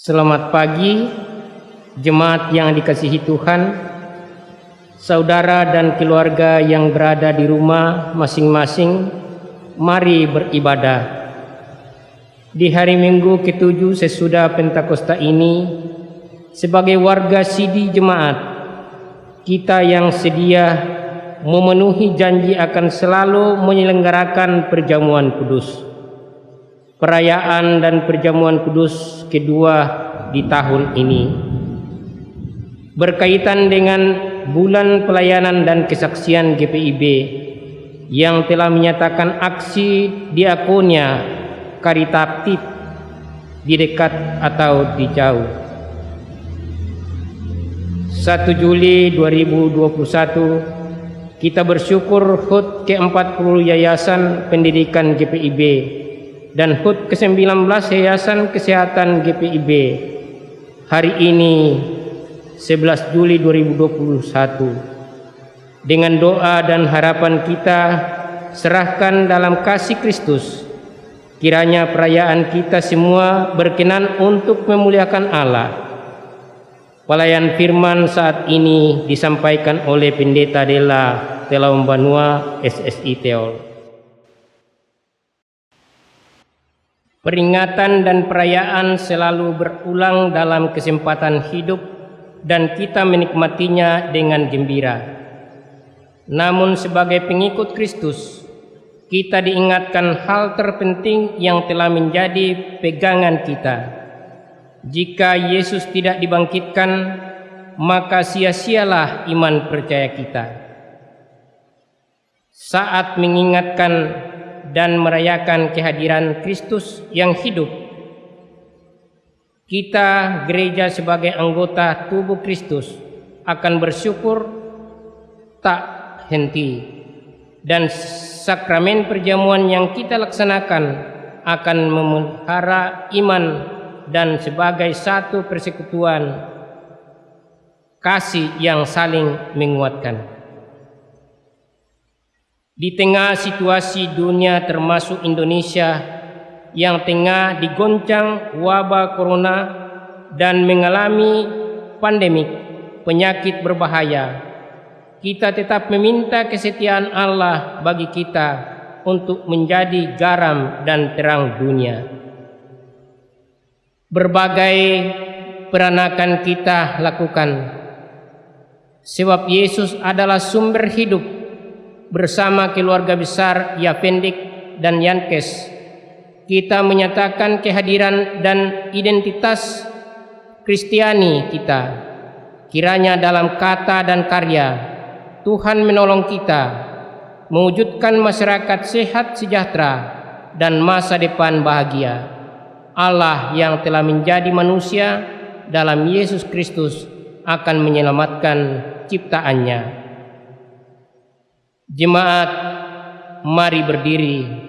Selamat pagi, jemaat yang dikasihi Tuhan, saudara dan keluarga yang berada di rumah masing-masing. Mari beribadah. Di hari Minggu ke-7 sesudah Pentakosta ini, sebagai warga Sidi Jemaat, kita yang sedia memenuhi janji akan selalu menyelenggarakan perjamuan kudus. Perayaan dan perjamuan kudus kedua di tahun ini berkaitan dengan bulan pelayanan dan kesaksian GPIB yang telah menyatakan aksi diakonia karitatif di dekat atau di jauh. 1 Juli 2021 kita bersyukur HUT ke-40 Yayasan Pendidikan GPIB dan HUT ke-19 Yayasan Kesehatan GPIB hari ini 11 Juli 2021. Dengan doa dan harapan kita serahkan dalam kasih Kristus, kiranya perayaan kita semua berkenan untuk memuliakan Allah. Pelayan firman saat ini disampaikan oleh Pendeta Della Telaubanua SSI Teol. Peringatan dan perayaan selalu berulang dalam kesempatan hidup dan kita menikmatinya dengan gembira. Namun sebagai pengikut Kristus, kita diingatkan hal terpenting yang telah menjadi pegangan kita. Jika Yesus tidak dibangkitkan, maka sia-sialah iman percaya kita. Saat mengingatkan dan merayakan kehadiran Kristus yang hidup, kita gereja sebagai anggota tubuh Kristus akan bersyukur tak henti, dan sakramen perjamuan yang kita laksanakan akan memelihara iman dan sebagai satu persekutuan kasih yang saling menguatkan. Di tengah situasi dunia termasuk Indonesia yang tengah digoncang wabah corona dan mengalami pandemik penyakit berbahaya, kita tetap meminta kesetiaan Allah bagi kita untuk menjadi garam dan terang dunia. Berbagai peranakan kita lakukan, sebab Yesus adalah sumber hidup. Bersama keluarga besar Yapendik dan Yankes, kita menyatakan kehadiran dan identitas Kristiani kita. Kiranya dalam kata dan karya, Tuhan menolong kita mewujudkan masyarakat sehat sejahtera dan masa depan bahagia. Allah yang telah menjadi manusia dalam Yesus Kristus akan menyelamatkan ciptaannya. Jemaat, mari berdiri.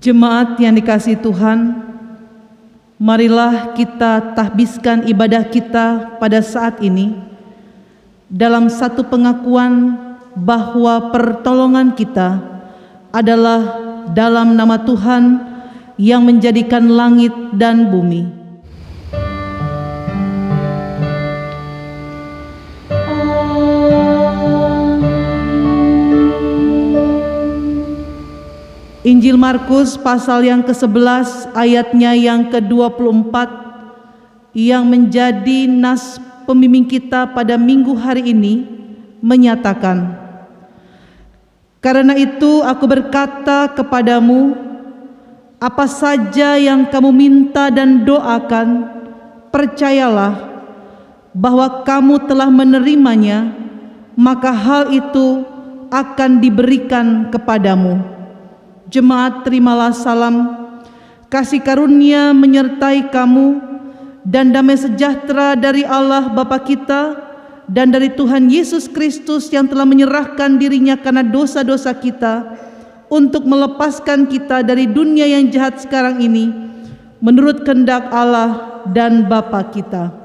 Jemaat yang dikasihi Tuhan, marilah kita tahbiskan ibadah kita pada saat ini dalam satu pengakuan bahwa pertolongan kita adalah dalam nama Tuhan yang menjadikan langit dan bumi. Injil Markus pasal yang ke-11 ayatnya yang ke-24 yang menjadi nas pembimbing kita pada minggu hari ini menyatakan, "Karena itu aku berkata kepadamu, apa saja yang kamu minta dan doakan, percayalah bahwa kamu telah menerimanya, maka hal itu akan diberikan kepadamu." Jemaat, terimalah salam, kasih karunia menyertai kamu, dan damai sejahtera dari Allah Bapa kita dan dari Tuhan Yesus Kristus yang telah menyerahkan dirinya karena dosa-dosa kita untuk melepaskan kita dari dunia yang jahat sekarang ini menurut kehendak Allah dan Bapa kita.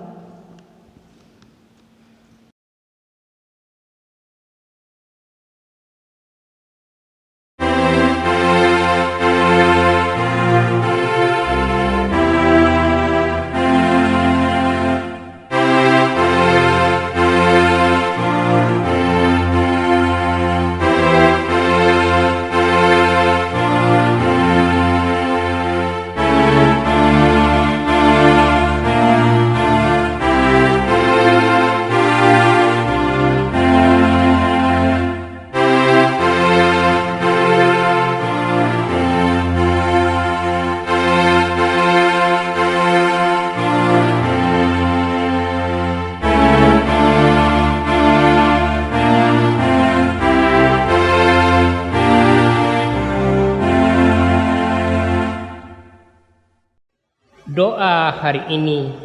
Doa hari ini,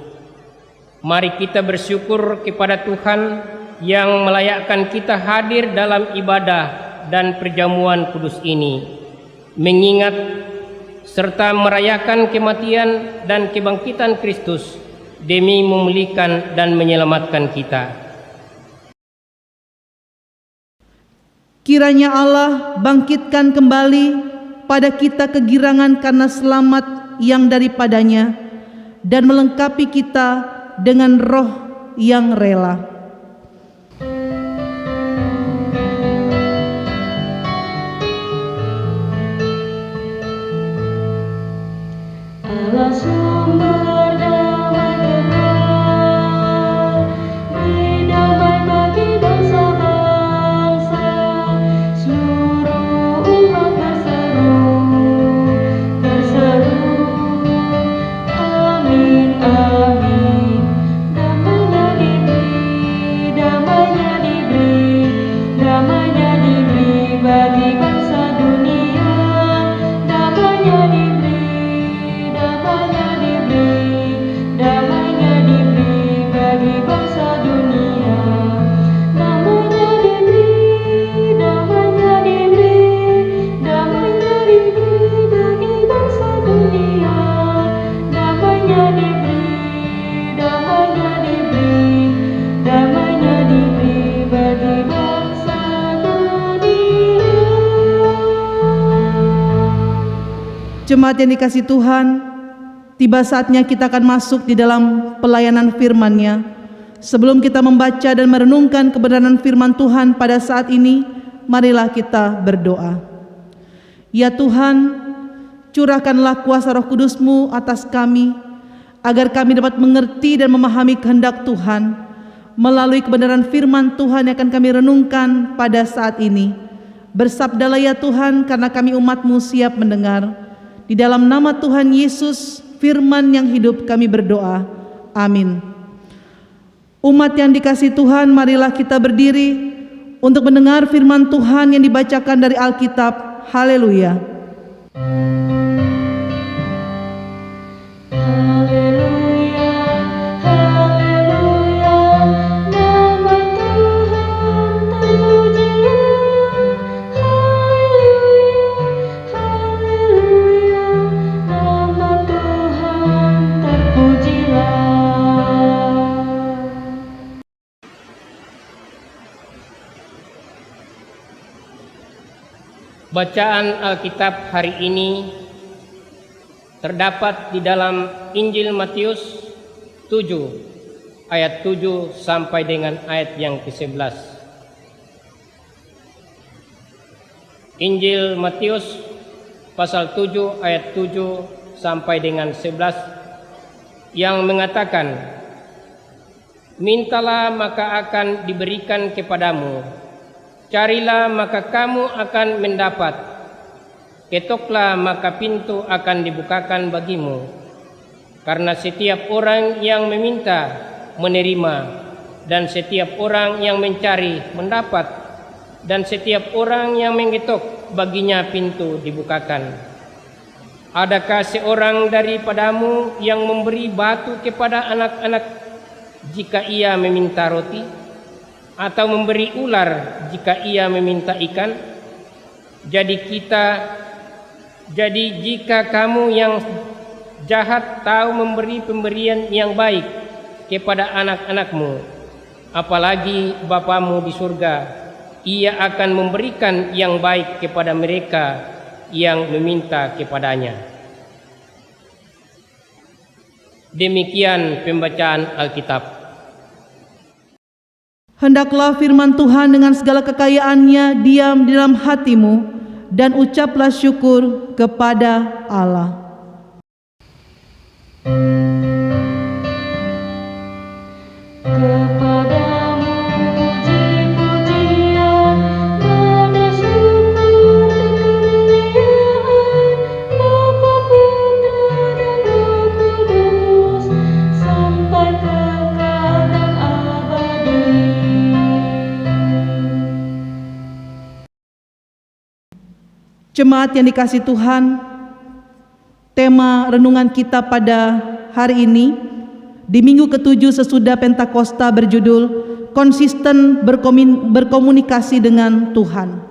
mari kita bersyukur kepada Tuhan yang melayakkan kita hadir dalam ibadah dan perjamuan kudus ini, mengingat serta merayakan kematian dan kebangkitan Kristus demi memulihkan dan menyelamatkan kita. Kiranya Allah bangkitkan kembali pada kita kegirangan karena selamat yang daripadanya dan melengkapi kita dengan roh yang rela. Allah sumber damai kekal, beri damai bagi bangsa-bangsa, seluruh umat berseru, amin, amin. Damainya diberi, damainya diberi bagi bangsa dunia, damainya diberi, damainya diberi bagi bangsa dunia, damainya diberi, damainya diberi bagi bangsa dunia, damainya diberi, damainya diberi bagi bangsa dunia. Jemaat yang dikasihi Tuhan, tiba saatnya kita akan masuk di dalam pelayanan firman-Nya. Sebelum kita membaca dan merenungkan kebenaran firman Tuhan pada saat ini, marilah kita berdoa. Ya Tuhan, curahkanlah kuasa Roh Kudus-Mu atas kami, agar kami dapat mengerti dan memahami kehendak Tuhan melalui kebenaran firman Tuhan yang akan kami renungkan pada saat ini. Bersabdalah ya Tuhan, karena kami umat-Mu siap mendengar. Di dalam nama Tuhan Yesus, firman yang hidup, kami berdoa. Amin. Umat yang dikasihi Tuhan, marilah kita berdiri untuk mendengar firman Tuhan yang dibacakan dari Alkitab. Haleluya. Haleluya, haleluya, nama Tuhan terpujilah. Haleluya, haleluya, nama Tuhan terpujilah. Bacaan Alkitab hari ini terdapat di dalam Injil Matius 7 ayat 7 sampai dengan ayat yang ke-11. Injil Matius pasal 7 ayat 7 sampai dengan 11 yang mengatakan, mintalah maka akan diberikan kepadamu, carilah maka kamu akan mendapat, ketoklah maka pintu akan dibukakan bagimu. Karena setiap orang yang meminta menerima, dan setiap orang yang mencari mendapat, dan setiap orang yang mengetok baginya pintu dibukakan. Adakah seorang daripadamu yang memberi batu kepada anak-anak jika ia meminta roti, atau memberi ular jika ia meminta ikan? Jadi jika kamu yang jahat tahu memberi pemberian yang baik kepada anak-anakmu, apalagi Bapamu di surga, Ia akan memberikan yang baik kepada mereka yang meminta kepadanya. Demikian pembacaan Alkitab. Hendaklah firman Tuhan dengan segala kekayaannya diam di dalam hatimu, dan ucaplah syukur kepada Allah. Kepadamu puji-pujian, nada syukur dan kemuliaan, Bapa, Putra dan Roh Kudus, sampai kekal dan abadi. Jemaat yang dikasihi Tuhan, tema renungan kita pada hari ini di minggu ke-7 sesudah Pentakosta berjudul konsisten berkomunikasi dengan Tuhan.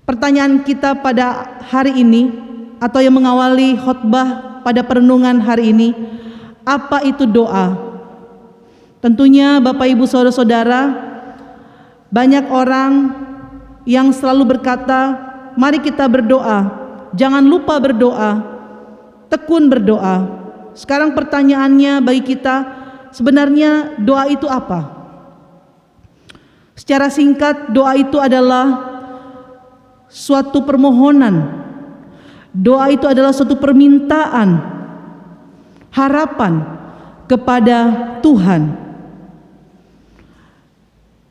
Pertanyaan kita pada hari ini atau yang mengawali khotbah pada perenungan hari ini, apa itu doa? Tentunya Bapak Ibu Saudara-saudara, banyak orang yang selalu berkata, mari kita berdoa, jangan lupa berdoa, tekun berdoa. Sekarang pertanyaannya bagi kita, sebenarnya doa itu apa? Secara singkat, doa itu adalah suatu permohonan. Doa itu adalah suatu permintaan, harapan kepada Tuhan.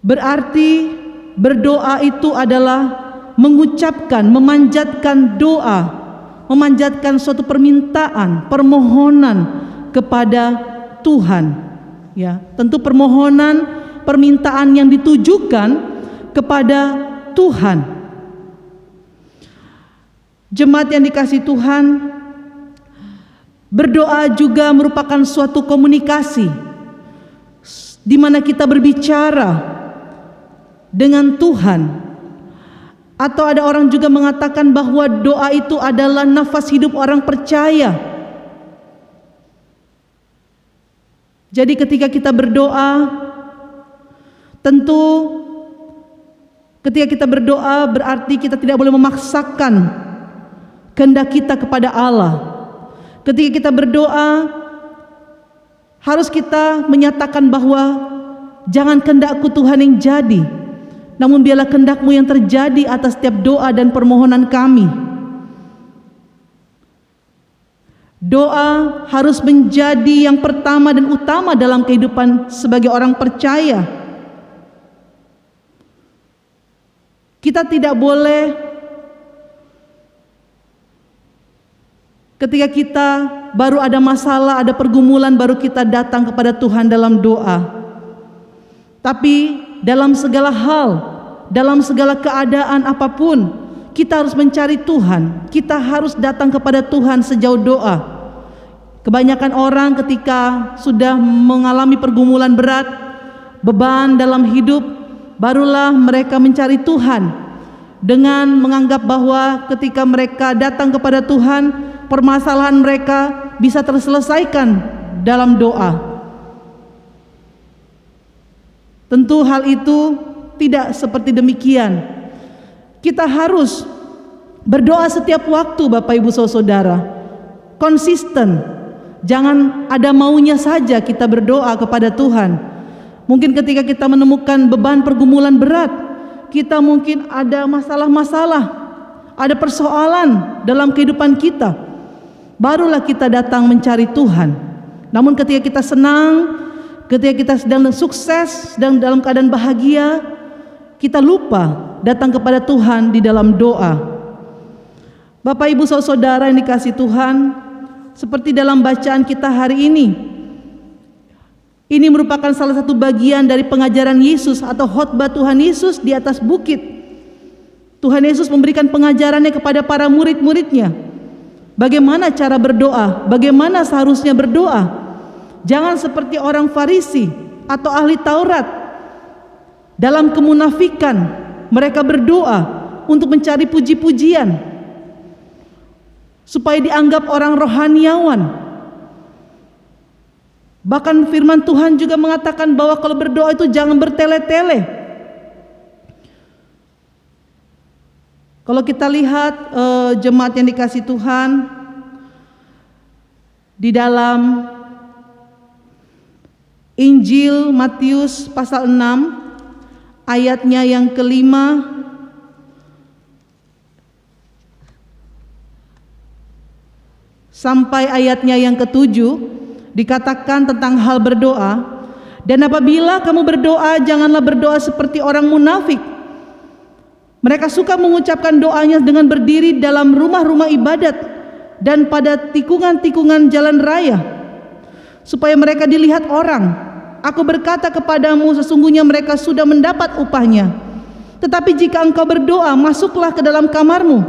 Berarti berdoa itu adalah mengucapkan, memanjatkan doa, memanjatkan suatu permintaan, permohonan kepada Tuhan. Ya, tentu permohonan, permintaan yang ditujukan kepada Tuhan. Jemaat yang dikasihi Tuhan, berdoa juga merupakan suatu komunikasi di mana kita berbicara dengan Tuhan. Atau ada orang juga mengatakan bahwa doa itu adalah nafas hidup orang percaya. Jadi ketika kita berdoa, tentu ketika kita berdoa berarti kita tidak boleh memaksakan kehendak kita kepada Allah. Ketika kita berdoa, harus kita menyatakan bahwa jangan kehendakku Tuhan yang jadi, namun biarlah kehendak-Mu yang terjadi atas setiap doa dan permohonan kami. Doa harus menjadi yang pertama dan utama dalam kehidupan sebagai orang percaya. Kita tidak boleh ketika kita baru ada masalah, ada pergumulan, baru kita datang kepada Tuhan dalam doa. Tapi dalam segala hal, dalam segala keadaan apapun, kita harus mencari Tuhan. Kita harus datang kepada Tuhan sejauh doa. Kebanyakan orang ketika sudah mengalami pergumulan berat, beban dalam hidup, barulah mereka mencari Tuhan dengan menganggap bahwa ketika mereka datang kepada Tuhan, permasalahan mereka bisa terselesaikan dalam doa. Tentu hal itu tidak seperti demikian. Kita harus berdoa setiap waktu, Bapak Ibu Saudara. Konsisten. Jangan ada maunya saja kita berdoa kepada Tuhan. Mungkin ketika kita menemukan beban pergumulan berat, kita mungkin ada masalah-masalah, ada persoalan dalam kehidupan kita, barulah kita datang mencari Tuhan. Namun ketika kita senang, ketika kita sedang sukses, sedang dalam keadaan bahagia, kita lupa datang kepada Tuhan di dalam doa. Bapak Ibu saudara yang dikasihi Tuhan, seperti dalam bacaan kita hari ini merupakan salah satu bagian dari pengajaran Yesus atau khotbah Tuhan Yesus di atas bukit. Tuhan Yesus memberikan pengajarannya kepada para murid-muridnya. Bagaimana cara berdoa, bagaimana seharusnya berdoa. Jangan seperti orang Farisi atau ahli Taurat. Dalam kemunafikan, mereka berdoa untuk mencari puji-pujian, supaya dianggap orang rohaniawan. Bahkan firman Tuhan juga mengatakan bahwa kalau berdoa itu jangan bertele-tele. Kalau kita lihat jemaat yang dikasih Tuhan, di dalam Injil Matius pasal 6 ayatnya yang kelima sampai ayatnya yang ketujuh, dikatakan tentang hal berdoa. Dan apabila kamu berdoa, janganlah berdoa seperti orang munafik. Mereka suka mengucapkan doanya dengan berdiri dalam rumah-rumah ibadat dan pada tikungan-tikungan jalan raya, supaya mereka dilihat orang. Aku berkata kepadamu, sesungguhnya mereka sudah mendapat upahnya. Tetapi jika engkau berdoa, masuklah ke dalam kamarmu,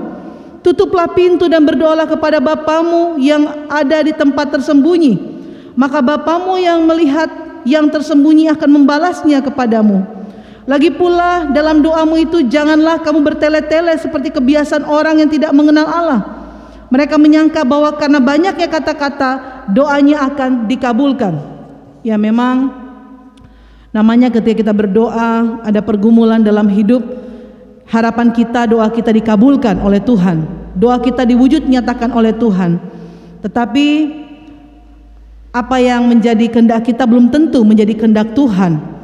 tutuplah pintu dan berdoalah kepada Bapamu yang ada di tempat tersembunyi. Maka Bapamu yang melihat yang tersembunyi akan membalasnya kepadamu. Lagi pula dalam doamu itu janganlah kamu bertele-tele seperti kebiasaan orang yang tidak mengenal Allah. Mereka menyangka bahwa karena banyaknya kata-kata doanya akan dikabulkan. Ya, memang namanya ketika kita berdoa ada pergumulan dalam hidup. Harapan kita doa kita dikabulkan oleh Tuhan, doa kita diwujud nyatakan oleh Tuhan. Tetapi apa yang menjadi kehendak kita belum tentu menjadi kehendak Tuhan.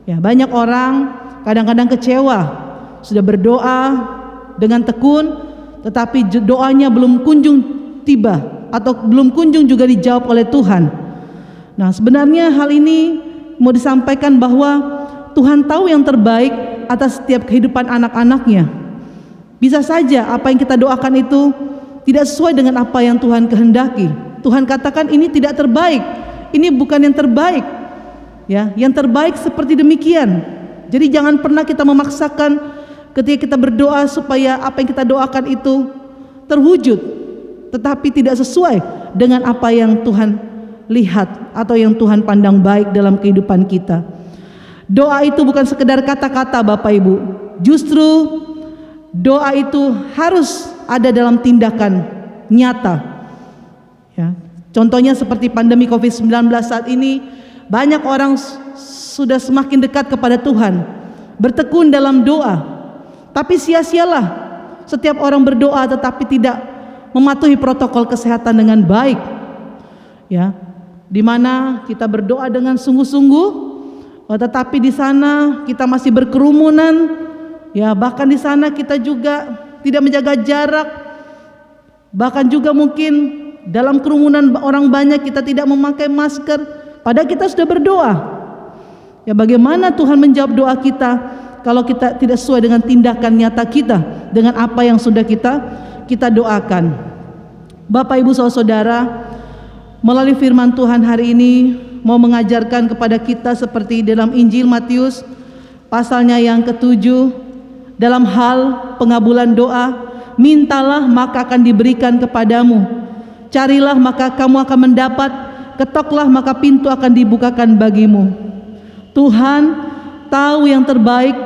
Ya, banyak orang kadang-kadang kecewa, sudah berdoa dengan tekun, tetapi doanya belum kunjung tiba atau belum kunjung juga dijawab oleh Tuhan. Nah, sebenarnya hal ini mau disampaikan bahwa Tuhan tahu yang terbaik atas setiap kehidupan anak-anaknya. Bisa saja apa yang kita doakan itu tidak sesuai dengan apa yang Tuhan kehendaki. Tuhan katakan ini tidak terbaik, ini bukan yang terbaik. Ya, yang terbaik seperti demikian. Jadi jangan pernah kita memaksakan ketika kita berdoa supaya apa yang kita doakan itu terwujud, tetapi tidak sesuai dengan apa yang Tuhan lihat atau yang Tuhan pandang baik dalam kehidupan kita. Doa itu bukan sekedar kata-kata Bapak Ibu. Justru doa itu harus ada dalam tindakan nyata. Ya, contohnya seperti pandemi COVID-19 saat ini, banyak orang sudah semakin dekat kepada Tuhan, bertekun dalam doa. Tapi sia-sialah setiap orang berdoa tetapi tidak mematuhi protokol kesehatan dengan baik. Ya, di mana kita berdoa dengan sungguh-sungguh, tetapi di sana kita masih berkerumunan. Ya, bahkan di sana kita juga tidak menjaga jarak. Bahkan juga mungkin dalam kerumunan orang banyak kita tidak memakai masker, padahal kita sudah berdoa. Ya, bagaimana Tuhan menjawab doa kita kalau kita tidak sesuai dengan tindakan nyata kita dengan apa yang sudah kita doakan. Bapak Ibu saudara, melalui firman Tuhan hari ini mau mengajarkan kepada kita seperti dalam Injil Matius pasalnya yang ke-7, dalam hal pengabulan doa, mintalah maka akan diberikan kepadamu. Carilah maka kamu akan mendapat, ketoklah maka pintu akan dibukakan bagimu. Tuhan tahu yang terbaik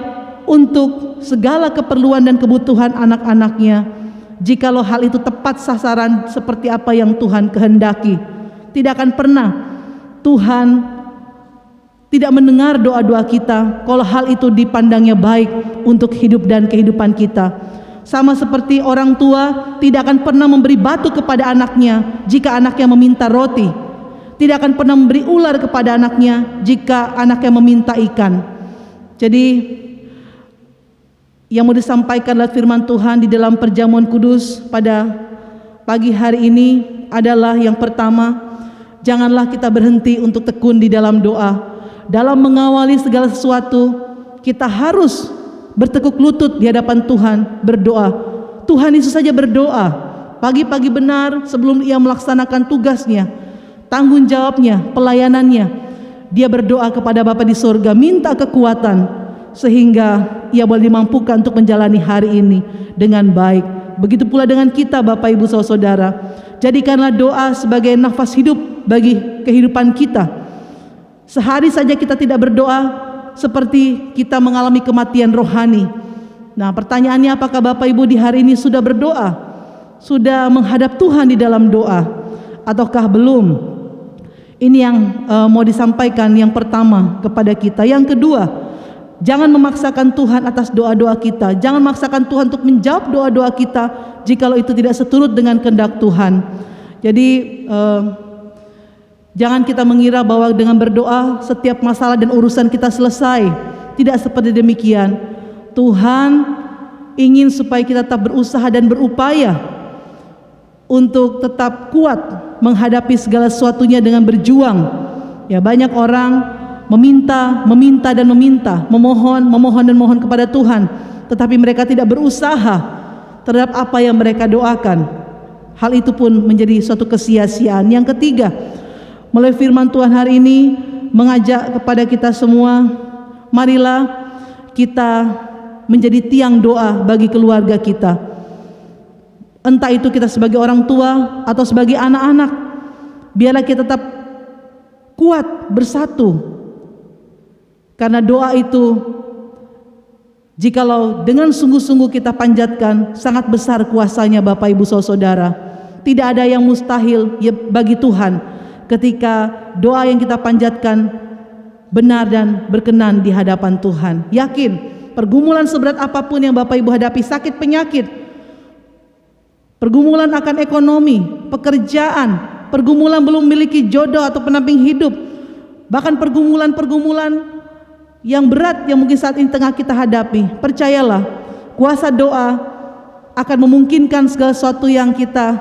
untuk segala keperluan dan kebutuhan anak-anaknya. Jikalau hal itu tepat sasaran seperti apa yang Tuhan kehendaki, tidak akan pernah Tuhan tidak mendengar doa-doa kita kalau hal itu dipandangnya baik untuk hidup dan kehidupan kita. Sama seperti orang tua tidak akan pernah memberi batu kepada anaknya jika anaknya meminta roti. Tidak akan pernah memberi ular kepada anaknya jika anaknya meminta ikan. Jadi yang mau disampaikan lewat firman Tuhan di dalam perjamuan kudus pada pagi hari ini adalah yang pertama, janganlah kita berhenti untuk tekun di dalam doa. Dalam mengawali segala sesuatu, kita harus bertekuk lutut di hadapan Tuhan, berdoa. Tuhan Yesus saja berdoa pagi-pagi benar sebelum ia melaksanakan tugasnya, tanggung jawabnya, pelayanannya. Dia berdoa kepada Bapa di sorga, minta kekuatan sehingga ia boleh dimampukan untuk menjalani hari ini dengan baik. Begitu pula dengan kita, Bapak Ibu Saudara. Jadikanlah doa sebagai nafas hidup bagi kehidupan kita. Sehari saja kita tidak berdoa, seperti kita mengalami kematian rohani. Nah, pertanyaannya, apakah Bapak Ibu di hari ini sudah berdoa? Sudah menghadap Tuhan di dalam doa? Ataukah belum? Ini yang mau disampaikan yang pertama kepada kita. Yang kedua, jangan memaksakan Tuhan atas doa-doa kita. Jangan memaksakan Tuhan untuk menjawab doa-doa kita jikalau itu tidak seturut dengan kehendak Tuhan. Jadi jangan kita mengira bahwa dengan berdoa setiap masalah dan urusan kita selesai. Tidak seperti demikian. Tuhan ingin supaya kita tetap berusaha dan berupaya untuk tetap kuat menghadapi segala sesuatunya dengan berjuang. Ya, banyak orang meminta dan meminta, memohon dan memohon kepada Tuhan, tetapi mereka tidak berusaha terhadap apa yang mereka doakan. Hal itu pun menjadi suatu kesia-siaan. Yang ketiga, melalui firman Tuhan hari ini mengajak kepada kita semua, marilah kita menjadi tiang doa bagi keluarga kita. Entah itu kita sebagai orang tua atau sebagai anak-anak, biarlah kita tetap kuat bersatu. Karena doa itu, jikalau dengan sungguh-sungguh kita panjatkan, sangat besar kuasanya Bapak Ibu Saudara. Tidak ada yang mustahil bagi Tuhan ketika doa yang kita panjatkan benar dan berkenan di hadapan Tuhan. Yakin, pergumulan seberat apapun yang Bapak Ibu hadapi, sakit penyakit, pergumulan akan ekonomi, pekerjaan, pergumulan belum memiliki jodoh atau pendamping hidup, bahkan pergumulan yang berat yang mungkin saat ini tengah kita hadapi, percayalah, kuasa doa akan memungkinkan segala sesuatu yang kita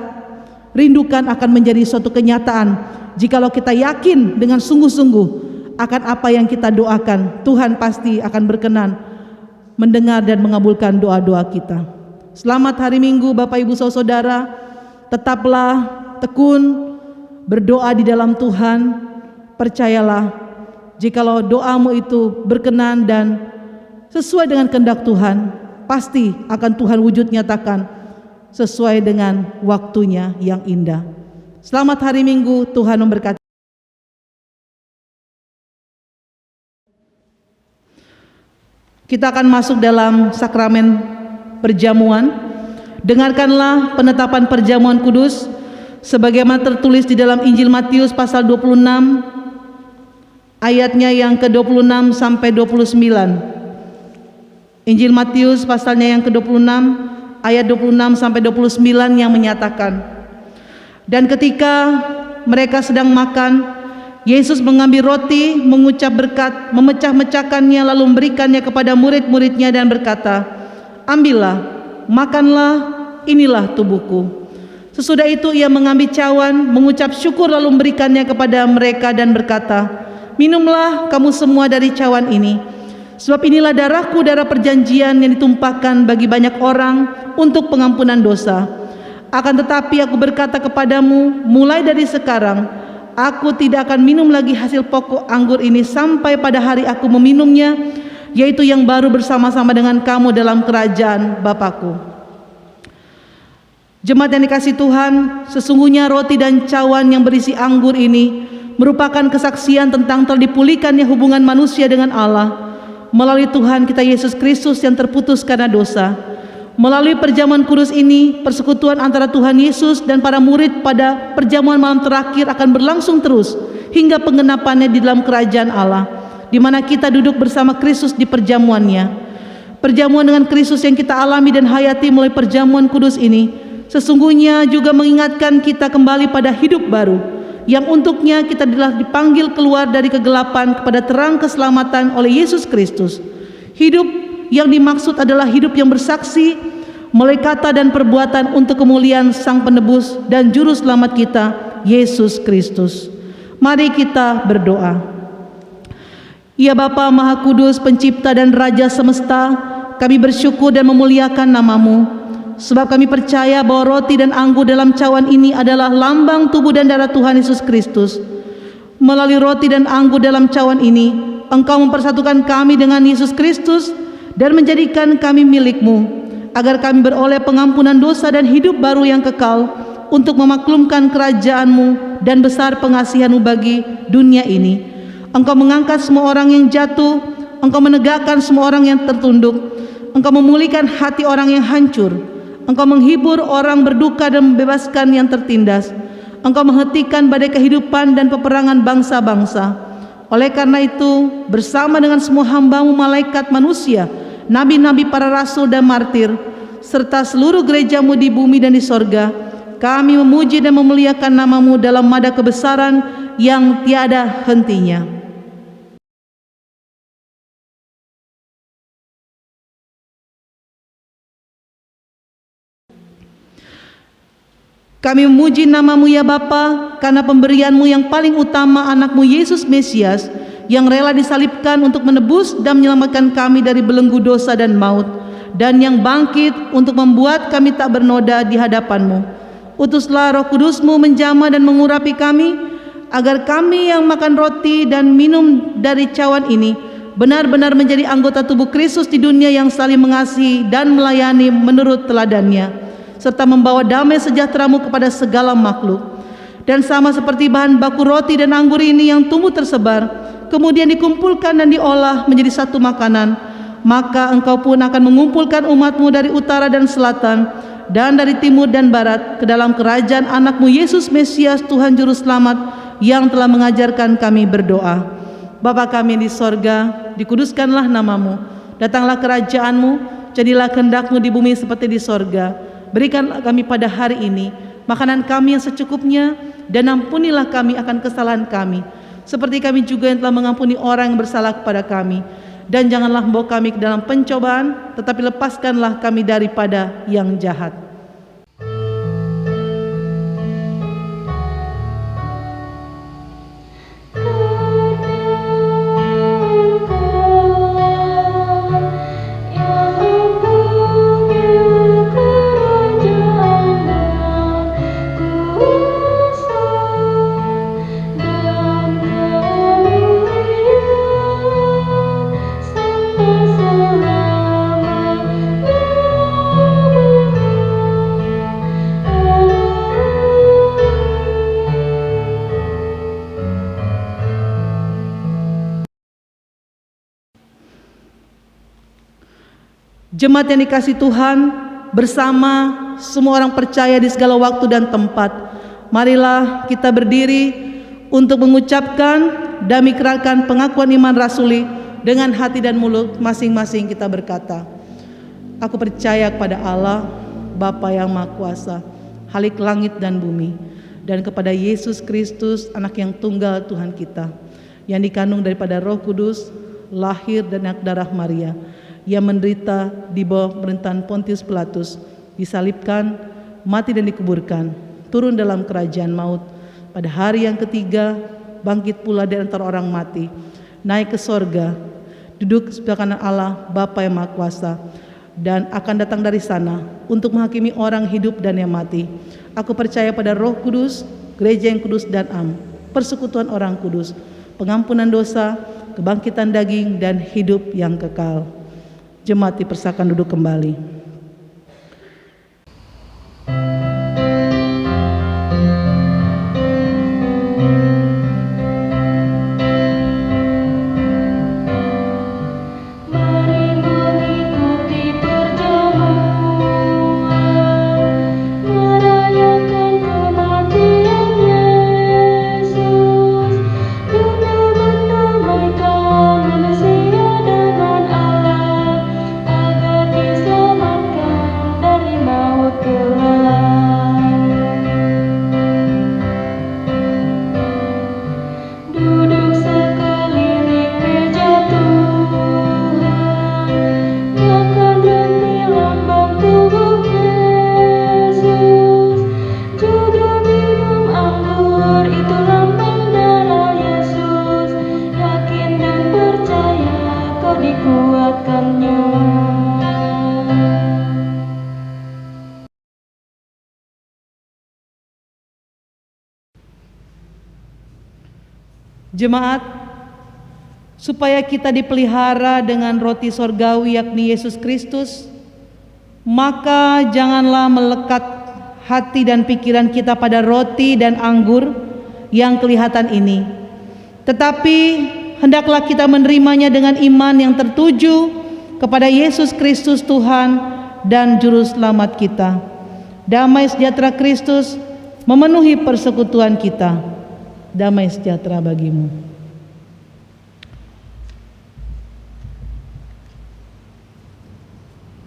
rindukan akan menjadi suatu kenyataan. Jikalau kita yakin dengan sungguh-sungguh akan apa yang kita doakan, Tuhan pasti akan berkenan mendengar dan mengabulkan doa-doa kita. Selamat hari Minggu Bapak Ibu Saudara. Tetaplah tekun berdoa di dalam Tuhan. Percayalah, jikalau doamu itu berkenan dan sesuai dengan kehendak Tuhan, pasti akan Tuhan wujud nyatakan sesuai dengan waktunya yang indah. Selamat hari Minggu, Tuhan memberkati. Kita akan masuk dalam sakramen perjamuan. Dengarkanlah penetapan perjamuan kudus sebagaimana tertulis di dalam Injil Matius pasal 26 ayatnya yang ke-26 sampai 29. Injil Matius pasalnya yang ke-26 ayat 26 sampai 29 yang menyatakan, dan ketika mereka sedang makan, Yesus mengambil roti, mengucap berkat, memecah-mecahkannya, lalu memberikannya kepada murid-muridnya dan berkata, ambillah, makanlah, inilah tubuhku. Sesudah itu ia mengambil cawan, mengucap syukur, lalu memberikannya kepada mereka dan berkata, minumlah kamu semua dari cawan ini, sebab inilah darahku, darah perjanjian yang ditumpahkan bagi banyak orang untuk pengampunan dosa. Akan tetapi aku berkata kepadamu, mulai dari sekarang aku tidak akan minum lagi hasil pokok anggur ini sampai pada hari aku meminumnya, yaitu yang baru bersama-sama dengan kamu dalam kerajaan Bapakku. Jemaat yang dikasihi Tuhan, sesungguhnya roti dan cawan yang berisi anggur ini merupakan kesaksian tentang telah dipulihkannya hubungan manusia dengan Allah melalui Tuhan kita Yesus Kristus yang terputus karena dosa. Melalui perjamuan kudus ini, persekutuan antara Tuhan Yesus dan para murid pada perjamuan malam terakhir akan berlangsung terus hingga penggenapannya di dalam kerajaan Allah, di mana kita duduk bersama Kristus di perjamuannya. Perjamuan dengan Kristus yang kita alami dan hayati melalui perjamuan kudus ini sesungguhnya juga mengingatkan kita kembali pada hidup baru, yang untuknya kita telah dipanggil keluar dari kegelapan kepada terang keselamatan oleh Yesus Kristus. Hidup yang dimaksud adalah hidup yang bersaksi melalui kata dan perbuatan untuk kemuliaan Sang Penebus dan Juru Selamat kita, Yesus Kristus. Mari kita berdoa. Ya Bapa Maha Kudus, Pencipta dan Raja semesta, kami bersyukur dan memuliakan nama-Mu, sebab kami percaya bahwa roti dan anggur dalam cawan ini adalah lambang tubuh dan darah Tuhan Yesus Kristus. Melalui roti dan anggur dalam cawan ini, Engkau mempersatukan kami dengan Yesus Kristus dan menjadikan kami milik-Mu, agar kami beroleh pengampunan dosa dan hidup baru yang kekal untuk memaklumkan kerajaan-Mu dan besar pengasihan-Mu bagi dunia ini. Engkau mengangkat semua orang yang jatuh, Engkau menegakkan semua orang yang tertunduk, Engkau memulihkan hati orang yang hancur, Engkau menghibur orang berduka dan membebaskan yang tertindas, Engkau menghentikan badai kehidupan dan peperangan bangsa-bangsa. Oleh karena itu, bersama dengan semua hamba-Mu malaikat manusia, nabi-nabi, para rasul dan martir, serta seluruh gereja-Mu di bumi dan di sorga, kami memuji dan memuliakan nama-Mu dalam mada kebesaran yang tiada hentinya. Kami memuji nama-Mu ya Bapa, karena pemberian-Mu yang paling utama, anak-Mu Yesus Mesias, yang rela disalibkan untuk menebus dan menyelamatkan kami dari belenggu dosa dan maut, dan yang bangkit untuk membuat kami tak bernoda di hadapan-Mu. Utuslah Roh Kudus-Mu menjamah dan mengurapi kami, agar kami yang makan roti dan minum dari cawan ini benar-benar menjadi anggota tubuh Kristus di dunia yang saling mengasihi dan melayani menurut teladannya, serta membawa damai sejahtera-Mu kepada segala makhluk. Dan sama seperti bahan baku roti dan anggur ini yang tumbuh tersebar, kemudian dikumpulkan dan diolah menjadi satu makanan, maka Engkau pun akan mengumpulkan umat-Mu dari utara dan selatan, dan dari timur dan barat, ke dalam kerajaan anak-Mu Yesus Mesias, Tuhan Juru Selamat, yang telah mengajarkan kami berdoa. Bapa kami di sorga, dikuduskanlah nama-Mu, datanglah kerajaan-Mu, jadilah kehendak-Mu di bumi seperti di sorga. Berikanlah kami pada hari ini makanan kami yang secukupnya, dan ampunilah kami akan kesalahan kami, seperti kami juga yang telah mengampuni orang yang bersalah kepada kami. Dan janganlah membawa kami ke dalam pencobaan, tetapi lepaskanlah kami daripada yang jahat. Jemaat yang dikasihi Tuhan, bersama semua orang percaya di segala waktu dan tempat, marilah kita berdiri untuk mengucapkan dan mengikrarkan pengakuan iman rasuli dengan hati dan mulut masing-masing. Kita berkata, aku percaya kepada Allah, Bapa yang Maha Kuasa, Khalik langit dan bumi, dan kepada Yesus Kristus, anak yang tunggal Tuhan kita, yang dikandung daripada Roh Kudus, lahir dan anak darah Maria, yang menderita di bawah pemerintahan Pontius Pilatus, disalibkan, mati dan dikuburkan, turun dalam kerajaan maut, pada hari yang ketiga bangkit pula dari antara orang mati, naik ke sorga, duduk sebelah kanan Allah Bapa yang Maha Kuasa, dan akan datang dari sana untuk menghakimi orang hidup dan yang mati. Aku percaya pada Roh Kudus, gereja yang kudus dan am, persekutuan orang kudus, pengampunan dosa, kebangkitan daging, dan hidup yang kekal. Jemaat dipersilakan duduk kembali. Manusia dengan Allah, agar bisa Jemaat, supaya kita dipelihara dengan roti sorgawi yakni Yesus Kristus, maka janganlah melekat hati dan pikiran kita pada roti dan anggur yang kelihatan ini, tetapi hendaklah kita menerimanya dengan iman yang tertuju kepada Yesus Kristus Tuhan dan Juru Selamat kita. Damai sejahtera Kristus memenuhi persekutuan kita. Damai sejahtera bagimu.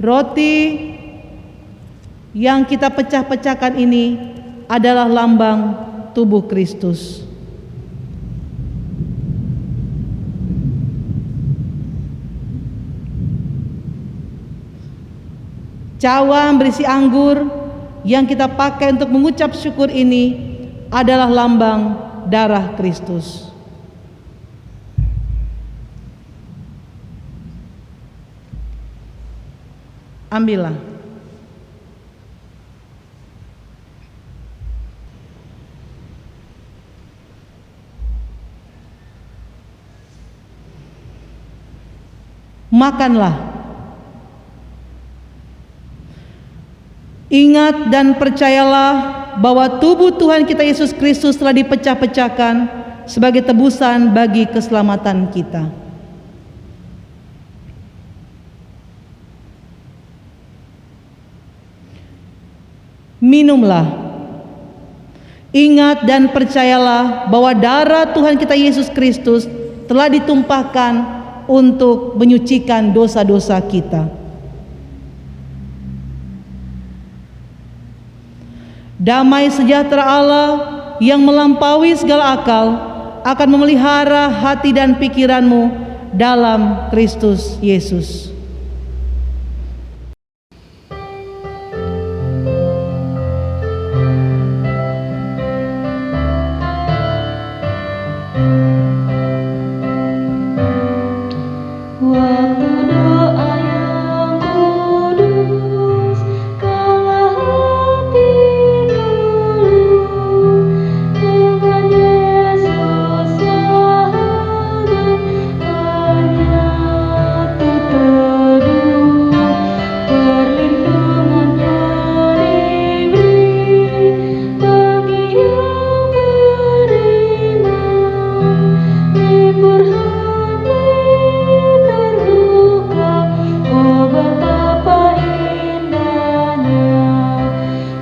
Roti yang kita pecah-pecahkan ini adalah lambang tubuh Kristus. Cawan berisi anggur yang kita pakai untuk mengucap syukur ini adalah lambang darah Kristus. Ambillah. Makanlah. Ingat dan percayalah bahwa tubuh Tuhan kita Yesus Kristus telah dipecah-pecahkan sebagai tebusan bagi keselamatan kita. Minumlah. Ingat dan percayalah bahwa darah Tuhan kita Yesus Kristus telah ditumpahkan untuk menyucikan dosa-dosa kita. Damai sejahtera Allah yang melampaui segala akal akan memelihara hati dan pikiranmu dalam Kristus Yesus. Waktu doa yang kudus, kala hati keluh, dengan Yesus sahabat, menyatu teduh, perlindungannya diberi bagi yang beriman, libur hati terluka, oh betapa indahnya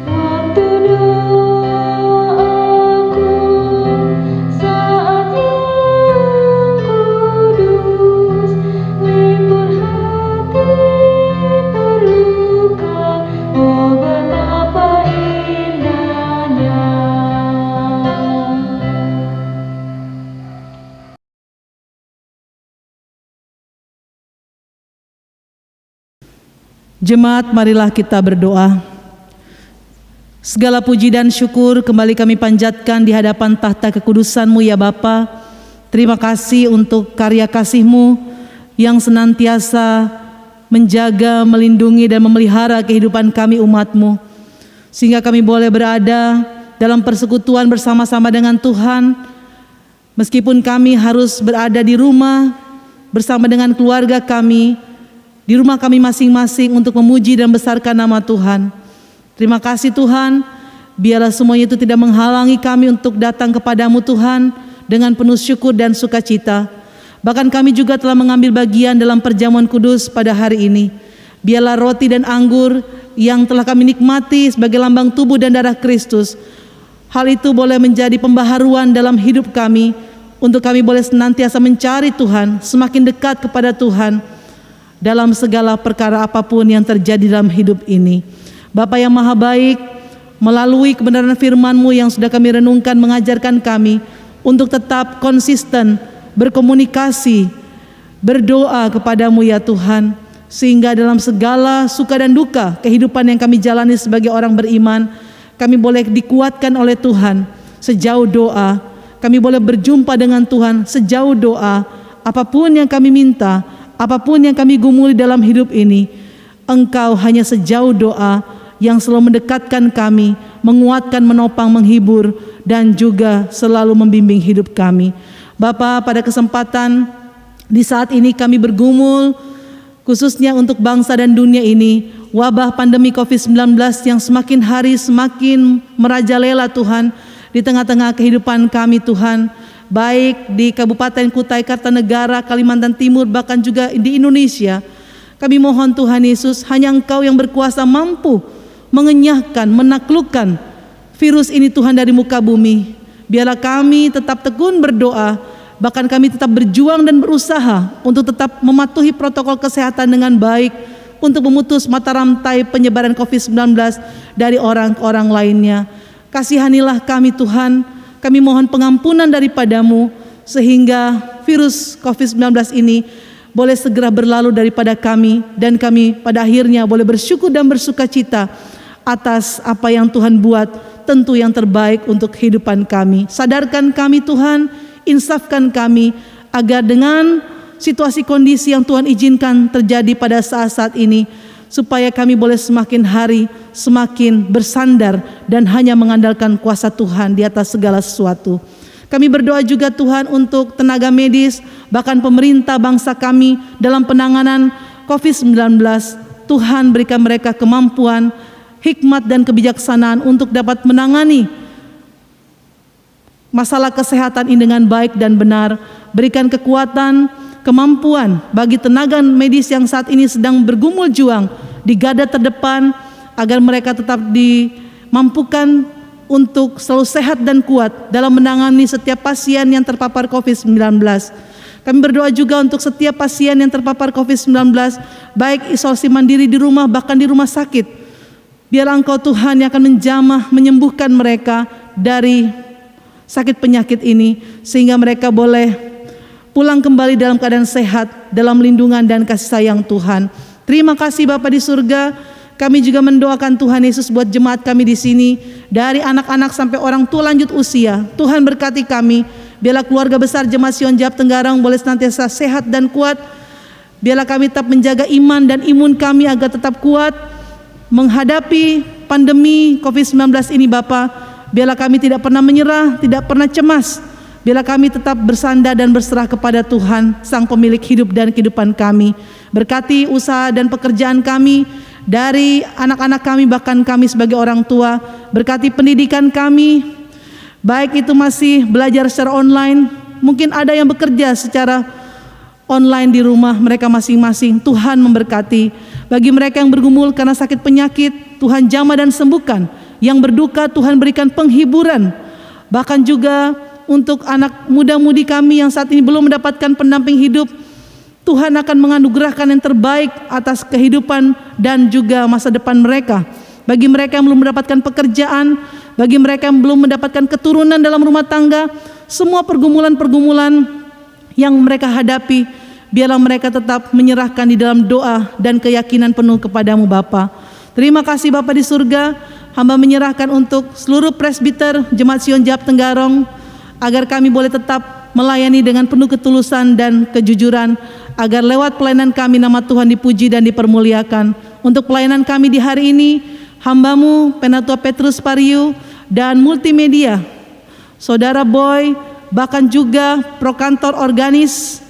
waktu doaku saat yang kudus, libur hati terluka, oh betapa indahnya. Jemaat, marilah kita berdoa. Segala puji dan syukur kembali kami panjatkan di hadapan tahta kekudusan-Mu ya Bapa. Terima kasih untuk karya kasih-Mu yang senantiasa menjaga, melindungi dan memelihara kehidupan kami umat-Mu, sehingga kami boleh berada dalam persekutuan bersama-sama dengan Tuhan. Meskipun kami harus berada di rumah bersama dengan keluarga kami, di rumah kami masing-masing untuk memuji dan besarkan nama Tuhan. Terima kasih Tuhan, biarlah semuanya itu tidak menghalangi kami untuk datang kepadamu Tuhan dengan penuh syukur dan sukacita. Bahkan kami juga telah mengambil bagian dalam perjamuan kudus pada hari ini. Biarlah roti dan anggur yang telah kami nikmati sebagai lambang tubuh dan darah Kristus, hal itu boleh menjadi pembaharuan dalam hidup kami, untuk kami boleh senantiasa mencari Tuhan, semakin dekat kepada Tuhan dalam segala perkara apapun yang terjadi dalam hidup ini. Bapa yang maha baik, melalui kebenaran firman-Mu yang sudah kami renungkan, mengajarkan kami untuk tetap konsisten berkomunikasi, berdoa kepadamu ya Tuhan, sehingga dalam segala suka dan duka kehidupan yang kami jalani sebagai orang beriman, kami boleh dikuatkan oleh Tuhan sejauh doa. Kami boleh berjumpa dengan Tuhan sejauh doa. Apapun yang kami minta, apapun yang kami gumuli dalam hidup ini, Engkau hanya sejauh doa yang selalu mendekatkan kami, menguatkan, menopang, menghibur, dan juga selalu membimbing hidup kami. Bapa, pada kesempatan di saat ini kami bergumul khususnya untuk bangsa dan dunia ini, wabah pandemi COVID-19 yang semakin hari semakin merajalela Tuhan di tengah-tengah kehidupan kami Tuhan, baik di Kabupaten Kutai Kartanegara, Kalimantan Timur, bahkan juga di Indonesia. Kami mohon Tuhan Yesus, hanya Engkau yang berkuasa mampu mengenyahkan, menaklukkan virus ini Tuhan dari muka bumi. Biarlah kami tetap tekun berdoa, bahkan kami tetap berjuang dan berusaha untuk tetap mematuhi protokol kesehatan dengan baik untuk memutus mata rantai penyebaran COVID-19 dari orang ke orang lainnya. Kasihanilah kami Tuhan, kami mohon pengampunan daripada-Mu sehingga virus COVID-19 ini boleh segera berlalu daripada kami dan kami pada akhirnya boleh bersyukur dan bersukacita atas apa yang Tuhan buat, tentu yang terbaik untuk kehidupan kami. Sadarkan kami Tuhan, insafkan kami agar dengan situasi kondisi yang Tuhan izinkan terjadi pada saat-saat ini, supaya kami boleh semakin hari semakin bersandar dan hanya mengandalkan kuasa Tuhan di atas segala sesuatu. Kami berdoa juga Tuhan untuk tenaga medis, bahkan pemerintah bangsa kami dalam penanganan COVID-19. Tuhan berikan mereka kemampuan, hikmat dan kebijaksanaan untuk dapat menangani masalah kesehatan ini dengan baik dan benar. Berikan kekuatan, kemampuan bagi tenaga medis yang saat ini sedang bergumul juang di garda terdepan, agar mereka tetap dimampukan untuk selalu sehat dan kuat dalam menangani setiap pasien yang terpapar COVID-19. Kami berdoa juga untuk setiap pasien yang terpapar COVID-19, baik isolasi mandiri di rumah, bahkan di rumah sakit. Biarlah Engkau Tuhan yang akan menjamah, menyembuhkan mereka dari sakit penyakit ini, sehingga mereka boleh pulang kembali dalam keadaan sehat, dalam lindungan dan kasih sayang Tuhan. Terima kasih Bapa di surga. Kami juga mendoakan Tuhan Yesus buat jemaat kami di sini, dari anak-anak sampai orang tua lanjut usia. Tuhan berkati kami. Biarlah keluarga besar Jemaat Sion Jab Tenggarang boleh senantiasa sehat dan kuat. Biarlah kami tetap menjaga iman dan imun kami agar tetap kuat menghadapi pandemi COVID-19 ini Bapa. Biarlah kami tidak pernah menyerah, tidak pernah cemas. Biarlah kami tetap bersandar dan berserah kepada Tuhan, Sang Pemilik hidup dan kehidupan kami. Berkati usaha dan pekerjaan kami, dari anak-anak kami, bahkan kami sebagai orang tua. Berkati pendidikan kami, baik itu masih belajar secara online, mungkin ada yang bekerja secara online di rumah mereka masing-masing. Tuhan memberkati. Bagi mereka yang bergumul karena sakit penyakit, Tuhan jamah dan sembuhkan. Yang berduka, Tuhan berikan penghiburan. Bahkan juga untuk anak muda-mudi kami yang saat ini belum mendapatkan pendamping hidup, Tuhan akan menganugerahkan yang terbaik atas kehidupan dan juga masa depan mereka. Bagi mereka yang belum mendapatkan pekerjaan, bagi mereka yang belum mendapatkan keturunan dalam rumah tangga, semua pergumulan-pergumulan yang mereka hadapi, biarlah mereka tetap menyerahkan di dalam doa dan keyakinan penuh kepadamu Bapa. Terima kasih Bapa di surga. Hamba menyerahkan untuk seluruh presbiter Jemaat Sion Jab Tenggarong, agar kami boleh tetap melayani dengan penuh ketulusan dan kejujuran, agar lewat pelayanan kami nama Tuhan dipuji dan dipermuliakan. Untuk pelayanan kami di hari ini, hamba-Mu Penatua Petrus Pariu dan multimedia, Saudara Boy, bahkan juga Prokantor Organis,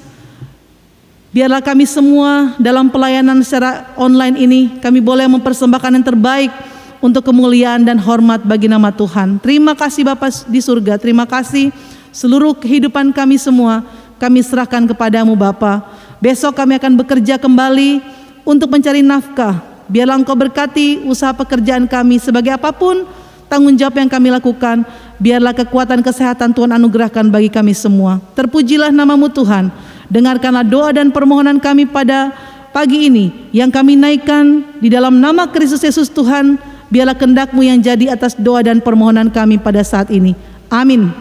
biarlah kami semua dalam pelayanan secara online ini, kami boleh mempersembahkan yang terbaik untuk kemuliaan dan hormat bagi nama Tuhan. Terima kasih Bapa di surga, terima kasih seluruh kehidupan kami semua, kami serahkan kepadamu Bapa. Besok kami akan bekerja kembali untuk mencari nafkah. Biarlah Engkau berkati usaha pekerjaan kami, sebagai apapun tanggung jawab yang kami lakukan. Biarlah kekuatan kesehatan Tuhan anugerahkan bagi kami semua. Terpujilah namamu Tuhan. Dengarkanlah doa dan permohonan kami pada pagi ini yang kami naikkan di dalam nama Kristus Yesus Tuhan. Biarlah kehendak-Mu yang jadi atas doa dan permohonan kami pada saat ini. Amin.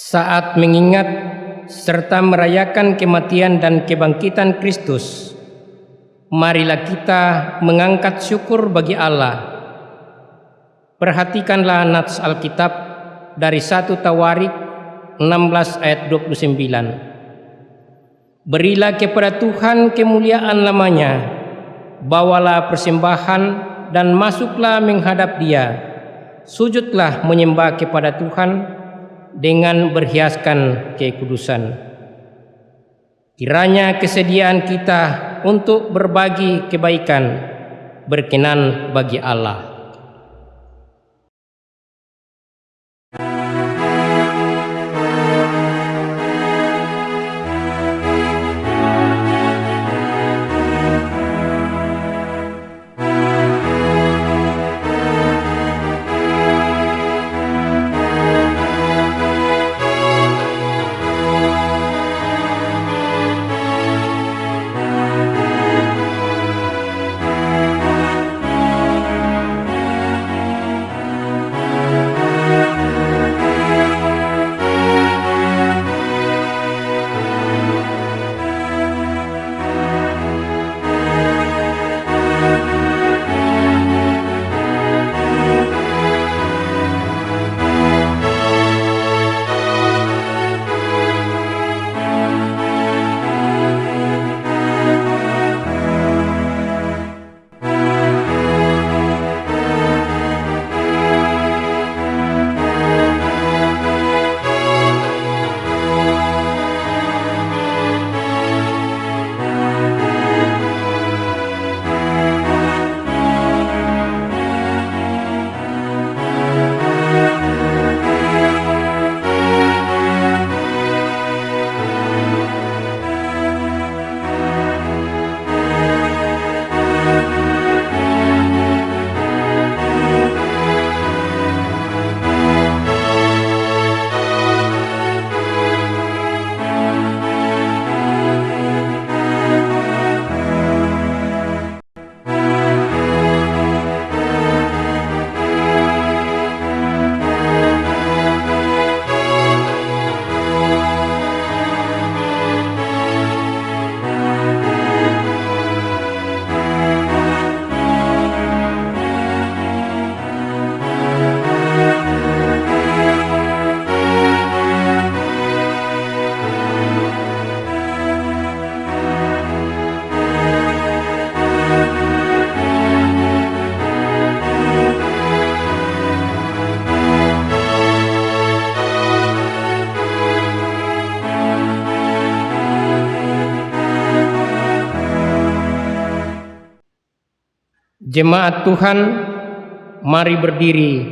Saat mengingat serta merayakan kematian dan kebangkitan Kristus, marilah kita mengangkat syukur bagi Allah. Perhatikanlah nats Alkitab dari 1 Tawarik 16 ayat 29. Berilah kepada Tuhan kemuliaan namanya, bawalah persembahan dan masuklah menghadap Dia. Sujudlah menyembah kepada Tuhan dengan berhiaskan kekudusan. Kiranya kesediaan kita untuk berbagi kebaikan berkenan bagi Allah. Jemaat Tuhan, mari berdiri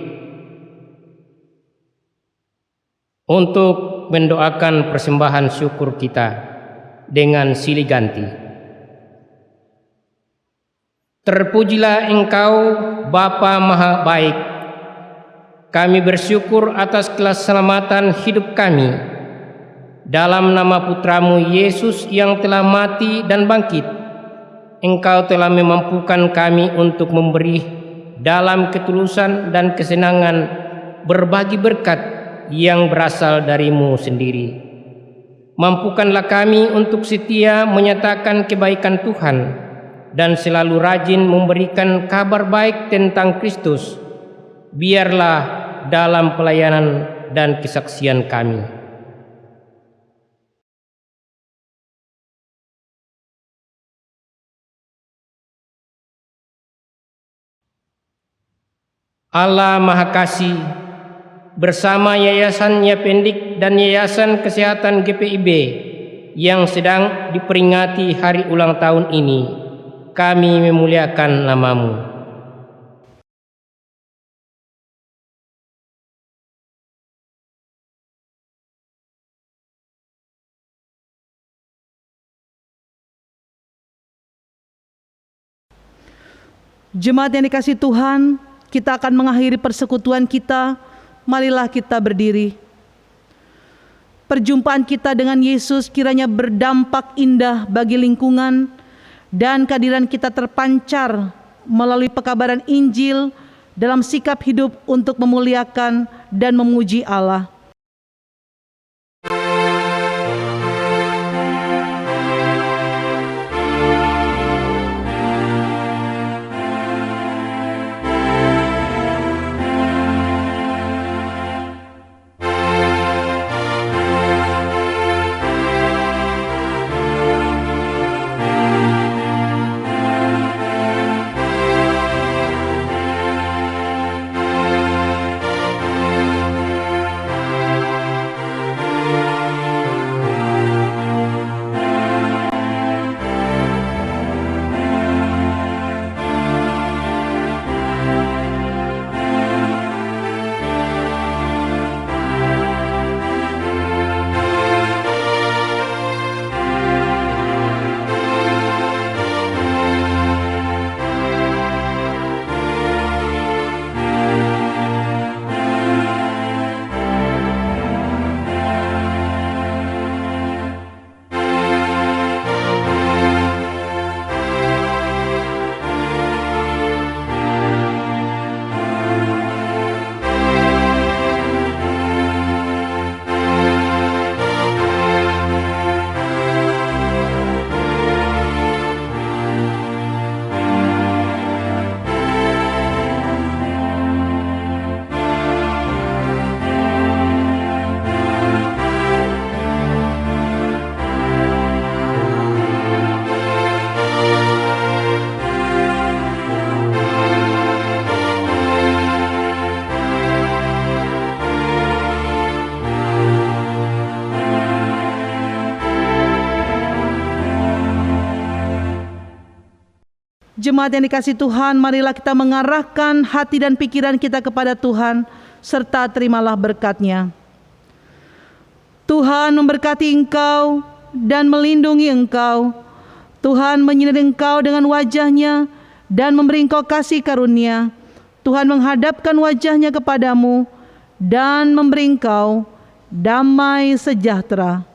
untuk mendoakan persembahan syukur kita dengan silih ganti. Terpujilah Engkau, Bapa Maha Baik. Kami bersyukur atas keselamatan hidup kami. Dalam nama Putramu Yesus yang telah mati dan bangkit, Engkau telah memampukan kami untuk memberi dalam ketulusan dan kesenangan berbagi berkat yang berasal dari-Mu sendiri. Mampukanlah kami untuk setia menyatakan kebaikan Tuhan dan selalu rajin memberikan kabar baik tentang Kristus. Biarlah dalam pelayanan dan kesaksian kami, Allah Maha Kasih bersama Yayasan Yapendik dan Yayasan Kesehatan GPIB yang sedang diperingati hari ulang tahun ini, kami memuliakan nama-Mu. Jemaat yang dikasihi Tuhan, kita akan mengakhiri persekutuan kita. Marilah kita berdiri. Perjumpaan kita dengan Yesus kiranya berdampak indah bagi lingkungan, dan kehadiran kita terpancar melalui pekabaran Injil dalam sikap hidup untuk memuliakan dan memuji Allah. Jemaat yang dikasihi Tuhan, marilah kita mengarahkan hati dan pikiran kita kepada Tuhan, serta terimalah berkat-Nya. Tuhan memberkati engkau dan melindungi engkau. Tuhan menyinari engkau dengan wajah-Nya dan memberi engkau kasih karunia. Tuhan menghadapkan wajah-Nya kepadamu dan memberi engkau damai sejahtera.